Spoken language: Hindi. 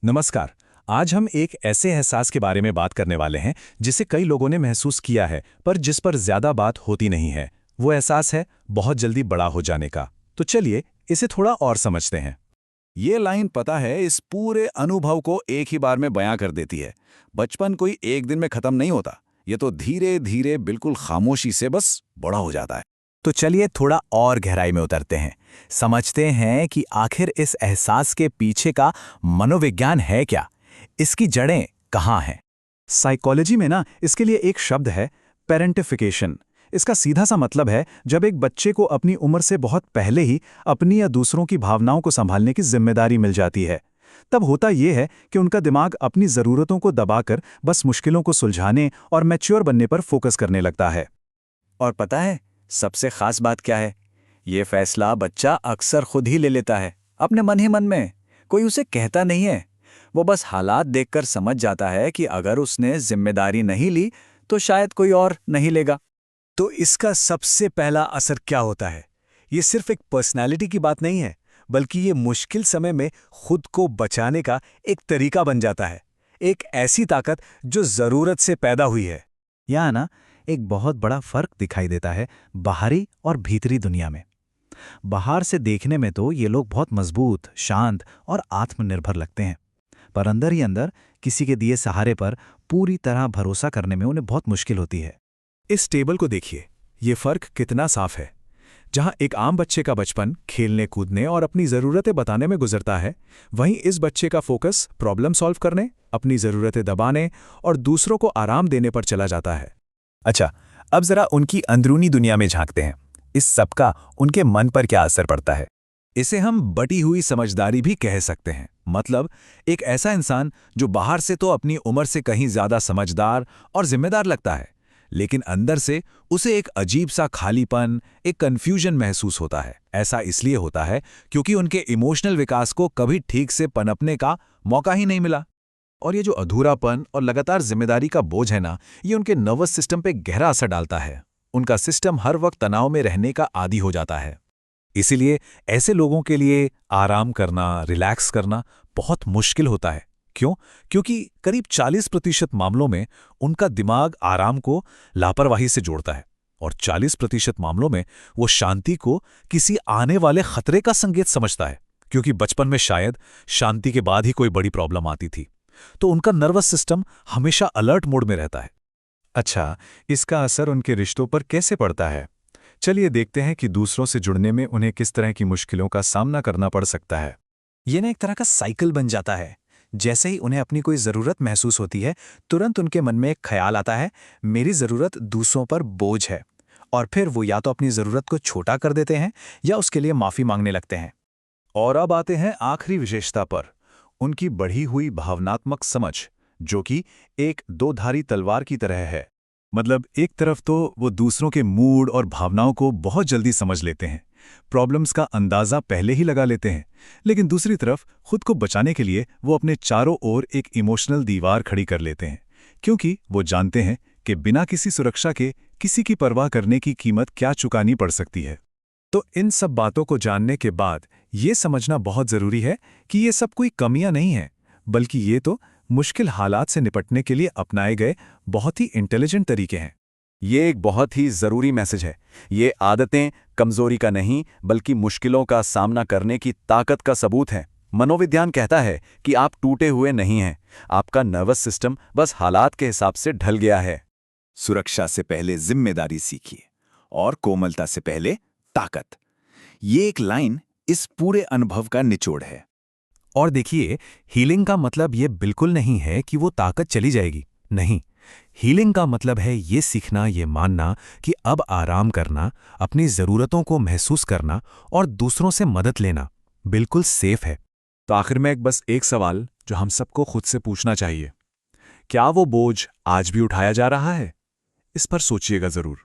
नमस्कार। आज हम एक ऐसे एहसास के बारे में बात करने वाले हैं जिसे कई लोगों ने महसूस किया है पर जिस पर ज्यादा बात होती नहीं है। वो एहसास है बहुत जल्दी बड़ा हो जाने का। तो चलिए इसे थोड़ा और समझते हैं। ये लाइन पता है इस पूरे अनुभव को एक ही बार में बयां कर देती है। बचपन कोई एक दिन में खत्म नहीं होता, ये तो धीरे धीरे बिल्कुल खामोशी से बस बड़ा हो जाता है। तो चलिए थोड़ा और गहराई में उतरते हैं, समझते हैं कि आखिर इस एहसास के पीछे का मनोविज्ञान है क्या, इसकी जड़ें कहाँ हैं। साइकोलॉजी में ना इसके लिए एक शब्द है, पेरेंटिफिकेशन। इसका सीधा सा मतलब है जब एक बच्चे को अपनी उम्र से बहुत पहले ही अपनी या दूसरों की भावनाओं को संभालने की जिम्मेदारी मिल जाती है। तब होता यह है कि उनका दिमाग अपनी ज़रूरतों को दबाकर बस मुश्किलों को सुलझाने और मैच्योर बनने पर फोकस करने लगता है। और पता है सबसे खास बात क्या है? ये फैसला बच्चा अक्सर खुद ही ले लेता है, अपने मन ही मन में। कोई उसे कहता नहीं है, वो बस हालात देखकर समझ जाता है कि अगर उसने जिम्मेदारी नहीं ली तो शायद कोई और नहीं लेगा। तो इसका सबसे पहला असर क्या होता है? ये सिर्फ एक पर्सनालिटी की बात नहीं है, बल्कि ये मुश्किल समय में खुद को बचाने का एक तरीका बन जाता है। एक ऐसी ताकत जो ज़रूरत से पैदा हुई है। यहाँ ना एक बहुत बड़ा फर्क दिखाई देता है बाहरी और भीतरी दुनिया में। बाहर से देखने में तो ये लोग बहुत मजबूत, शांत और आत्मनिर्भर लगते हैं, पर अंदर ही अंदर किसी के दिए सहारे पर पूरी तरह भरोसा करने में उन्हें बहुत मुश्किल होती है। इस टेबल को देखिए, ये फर्क कितना साफ है। जहां एक आम बच्चे का बचपन खेलने कूदने और अपनी ज़रूरतें बताने में गुजरता है, वहीं इस बच्चे का फोकस प्रॉब्लम सॉल्व करने, अपनी ज़रूरतें दबाने और दूसरों को आराम देने पर चला जाता है। अच्छा, अब जरा उनकी अंदरूनी दुनिया में झांकते हैं। इस सब का उनके मन पर क्या असर पड़ता है? इसे हम बटी हुई समझदारी भी कह सकते हैं। मतलब एक ऐसा इंसान जो बाहर से तो अपनी उम्र से कहीं ज्यादा समझदार और जिम्मेदार लगता है, लेकिन अंदर से उसे एक अजीब सा खालीपन, एक कन्फ्यूजन महसूस होता है। ऐसा इसलिए होता है क्योंकि उनके इमोशनल विकास को कभी ठीक से पनपने का मौका ही नहीं मिला। और ये जो अधूरापन और लगातार जिम्मेदारी का बोझ है ना, ये उनके नर्वस सिस्टम पे गहरा असर डालता है। उनका सिस्टम हर वक्त तनाव में रहने का आदी हो जाता है। इसीलिए ऐसे लोगों के लिए आराम करना, रिलैक्स करना बहुत मुश्किल होता है। क्यों? क्योंकि करीब 40% मामलों में उनका दिमाग आराम को लापरवाही से जोड़ता है और 40% मामलों में वो शांति को किसी आने वाले खतरे का संकेत समझता है, क्योंकि बचपन में शायद शांति के बाद ही कोई बड़ी प्रॉब्लम आती थी। तो उनका नर्वस सिस्टम हमेशा अलर्ट मोड में रहता है। अच्छा, इसका असर उनके रिश्तों पर कैसे पड़ता है? चलिए देखते हैं कि दूसरों से जुड़ने में उन्हें किस तरह की मुश्किलों का सामना करना पड़ सकता है। ये ना एक तरह का साइकिल बन जाता है। जैसे ही उन्हें अपनी कोई ज़रूरत महसूस होती है, तुरंत उनके मन में एक ख्याल आता है, मेरी ज़रूरत दूसरों पर बोझ है। और फिर वो या तो अपनी ज़रूरत को छोटा कर देते हैं या उसके लिए माफ़ी मांगने लगते हैं। और अब आते हैं आखिरी विशेषता पर, उनकी बढ़ी हुई भावनात्मक समझ, जो कि एक दो-धारी तलवार की तरह है। मतलब एक तरफ तो वो दूसरों के मूड और भावनाओं को बहुत जल्दी समझ लेते हैं, प्रॉब्लम्स का अंदाज़ा पहले ही लगा लेते हैं, लेकिन दूसरी तरफ खुद को बचाने के लिए वो अपने चारों ओर एक इमोशनल दीवार खड़ी कर लेते हैं, क्योंकि वो जानते हैं कि बिना किसी सुरक्षा के किसी की परवाह करने की कीमत क्या चुकानी पड़ सकती है। तो इन सब बातों को जानने के बाद ये समझना बहुत ज़रूरी है कि ये सब कोई कमियां नहीं हैं, बल्कि ये तो मुश्किल हालात से निपटने के लिए अपनाए गए बहुत ही इंटेलिजेंट तरीके हैं। ये एक बहुत ही जरूरी मैसेज है। ये आदतें कमजोरी का नहीं, बल्कि मुश्किलों का सामना करने की ताकत का सबूत है। मनोविज्ञान कहता है कि आप टूटे हुए नहीं हैं, आपका नर्वस सिस्टम बस हालात के हिसाब से ढल गया है। सुरक्षा से पहले जिम्मेदारी सीखिए और कोमलता से पहले ताकत। ये एक लाइन इस पूरे अनुभव का निचोड़ है। और देखिए, हीलिंग का मतलब ये बिल्कुल नहीं है कि वो ताकत चली जाएगी। नहीं, हीलिंग का मतलब है ये सीखना, ये मानना कि अब आराम करना, अपनी ज़रूरतों को महसूस करना और दूसरों से मदद लेना बिल्कुल सेफ है। तो आखिर में बस एक सवाल जो हम सबको खुद से पूछना चाहिए, क्या वो बोझ आज भी उठाया जा रहा है? इस पर सोचिएगा ज़रूर।